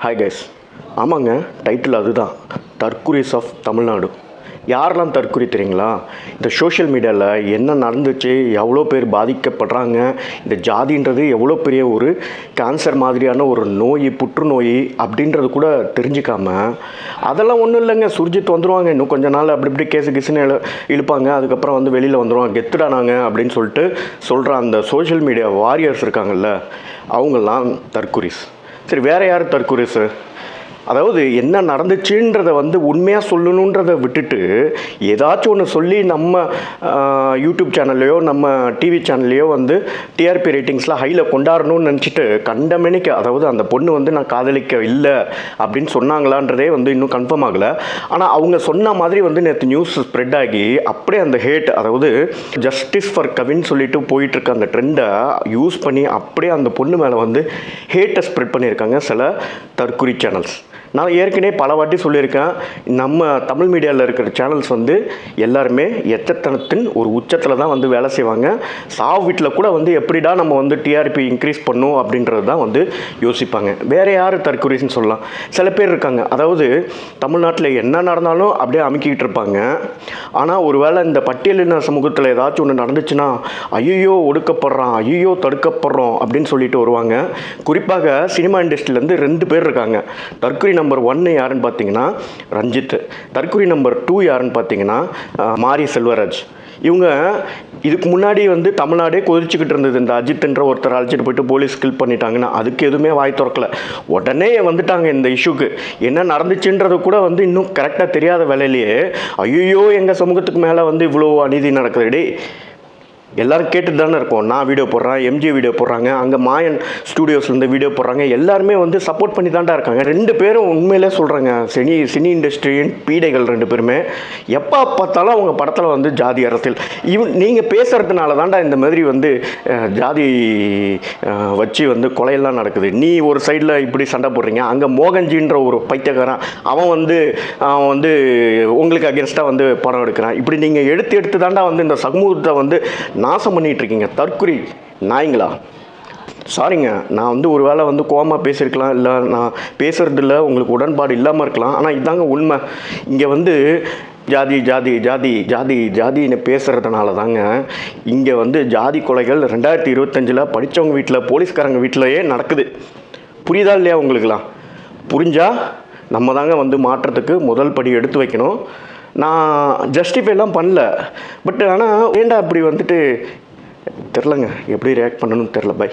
Hi guys. ஆமாங்க, title அதுதான், தற்குறிஸ் of Tamil Nadu. யாரெல்லாம் தற்குறி தெரியுங்களா? இந்த சோஷியல் மீடியாவில் என்ன நடந்துச்சு, எவ்வளோ பேர் பாதிக்கப்படுறாங்க, இந்த ஜாதின்றது எவ்வளோ பெரிய ஒரு கேன்சர் மாதிரியான ஒரு நோய், புற்றுநோய் அப்படின்றது கூட தெரிஞ்சிக்காம, அதெல்லாம் ஒன்றும் இல்லைங்க, சுர்ஜித் வந்துடுவாங்க, இன்னும் கொஞ்ச நாள் அப்படி இப்படி கேஸு கிசுன்னு இழுப்பாங்க, அதுக்கப்புறம் வந்து வெளியில் வந்துடுவாங்க, கெத்துடானாங்க அப்படின்னு சொல்லிட்டு சொல்கிற அந்த சோஷியல் மீடியா வாரியர்ஸ் இருக்காங்கல்ல, அவங்கெல்லாம் தற்குறிஸ். சரி, வேறு யார் தற்குறிஸு? அதாவது என்ன நடந்துச்சுன்றதை வந்து உண்மையாக சொல்லணுன்றதை விட்டுட்டு ஏதாச்சும் ஒன்று சொல்லி நம்ம யூடியூப் சேனல்லையோ நம்ம டிவி சேனல்லையோ வந்து டிஆர்பி ரேட்டிங்ஸில் ஹையில் கொண்டாடணும்னு நினச்சிட்டு கண்டமேனிக்க, அதாவது அந்த பொண்ணு வந்து நான் காதலிக்க இல்லை அப்படின்னு சொன்னாங்களான்றதே வந்து இன்னும் கன்ஃபார்ம் ஆகலை. ஆனால் அவங்க சொன்ன மாதிரி வந்து நேற்று நியூஸ் ஸ்ப்ரெட் ஆகி அப்படியே அந்த ஹேட், அதாவது ஜஸ்டிஸ் ஃபார் கவின்னு சொல்லிட்டு போயிட்டுருக்க அந்த ட்ரெண்டை யூஸ் பண்ணி அப்படியே அந்த பொண்ணு மேலே வந்து ஹேட்டை ஸ்ப்ரெட் பண்ணியிருக்காங்க சில தற்குறி சேனல்ஸ். நான் ஏற்கனவே பல வாட்டி சொல்லியிருக்கேன், நம்ம தமிழ் மீடியாவில் இருக்கிற சேனல்ஸ் வந்து எல்லாருமே எச்சத்தனத்தின் ஒரு உச்சத்தில் தான் வந்து வேலை செய்வாங்க. சாவு வீட்டில் கூட வந்து எப்படிடா நம்ம வந்து டிஆர்பி இன்க்ரீஸ் பண்ணும் அப்படின்றது தான் வந்து யோசிப்பாங்க. வேறு யார் தற்குறின்னு சொல்லலாம்? சில பேர் இருக்காங்க, அதாவது தமிழ்நாட்டில் என்ன நடந்தாலும் அப்படியே அமுக்கிக்கிட்டு இருப்பாங்க. ஆனால் ஒரு வேளை இந்த பட்டியலின சமூகத்தில் ஏதாச்சும் ஒன்று நடந்துச்சுன்னா ஐயோ ஒடுக்கப்படுறான், ஐயோ தடுக்கப்படுறோம் அப்படின்னு சொல்லிட்டு வருவாங்க. குறிப்பாக சினிமா இண்டஸ்ட்ரியிலேருந்து 2 பேர் இருக்காங்க. தற்குறி நம்பர் 1 யாருன்னு பார்த்தீங்கன்னா ரஞ்சித். தற்குறி நம்பர் 2 யாருன்னு பார்த்தீங்கன்னா மாரி செல்வராஜ். இவங்க இதுக்கு முன்னாடி வந்து தமிழ்நாடே கொதிச்சுக்கிட்டு இருந்தது, இந்த அஜித்ன்ற ஒருத்தர் அழைச்சிட்டு போயிட்டு போலீஸ் கில் பண்ணிட்டாங்கன்னா அதுக்கு எதுவுமே வாய் திறக்கல, உடனே வந்துட்டாங்க இந்த இஷ்யூக்கு. என்ன நடந்துச்சுன்றது கூட வந்து இன்னும் கரெக்டாக தெரியாத வேலையிலேயே ஐயோ எங்கள் சமூகத்துக்கு மேலே வந்து இவ்வளோ அநீதி நடக்குதுடே, எல்லோரும் கேட்டு தானே இருக்கோம். நான் வீடியோ போடுறேன், எம்ஜி வீடியோ போடுறாங்க, அங்கே மாயன் ஸ்டூடியோஸ்லேருந்து வீடியோ போடுறாங்க, எல்லாருமே வந்து சப்போர்ட் பண்ணி தாண்டா இருக்காங்க. 2 பேரும் உண்மையிலே சொல்கிறாங்க, சினி இண்டஸ்ட்ரியின் பீடைகள் 2 பேருமே. எப்போ பார்த்தாலும் அவங்க படத்தில் வந்து ஜாதி அரசியல், நீங்கள் பேசுகிறதுனால தாண்டா இந்த மாதிரி வந்து ஜாதி வச்சு வந்து கொலையெல்லாம் நடக்குது. நீ ஒரு சைடில் இப்படி சண்டை போடுறீங்க, அங்கே மோகன்ஜின்ற ஒரு பைத்தியக்காரன் அவன் வந்து உங்களுக்கு அகேன்ஸ்டாக வந்து படம் எடுக்கிறான். இப்படி நீங்கள் எடுத்து தாண்டா வந்து இந்த சமூகத்தை வந்து நாசம் பண்ணிகிட்டு இருக்கீங்க. தற்குறி நாய்ங்களா? சாரிங்க, நான் வந்து ஒரு வேளை வந்து கோவமாக பேசியிருக்கலாம், இல்லை நான் பேசுகிறதில்ல உங்களுக்கு உடன்பாடு இல்லாமல் இருக்கலாம். ஆனால் இதாங்க உண்மை. இங்கே வந்து ஜாதி ஜாதி ஜாதி ஜாதி ஜாதின்னு பேசுகிறதுனால தாங்க இங்கே வந்து ஜாதி கொலைகள் 2025 படித்தவங்க வீட்டில், போலீஸ்காரங்க வீட்டிலையே நடக்குது. புரியுதா இல்லையா உங்களுக்குலாம்? புரிஞ்சால் நம்ம தாங்க வந்து மாற்றத்துக்கு முதல் படி எடுத்து வைக்கணும். நான் ஜஸ்டிஃபைலாம் பண்ணல, பட் ஆனால் ஏண்டா அப்படி வந்துட்டு தெரிலங்க, எப்படி ரியாக்ட் பண்ணணும்னு தெரில. பை.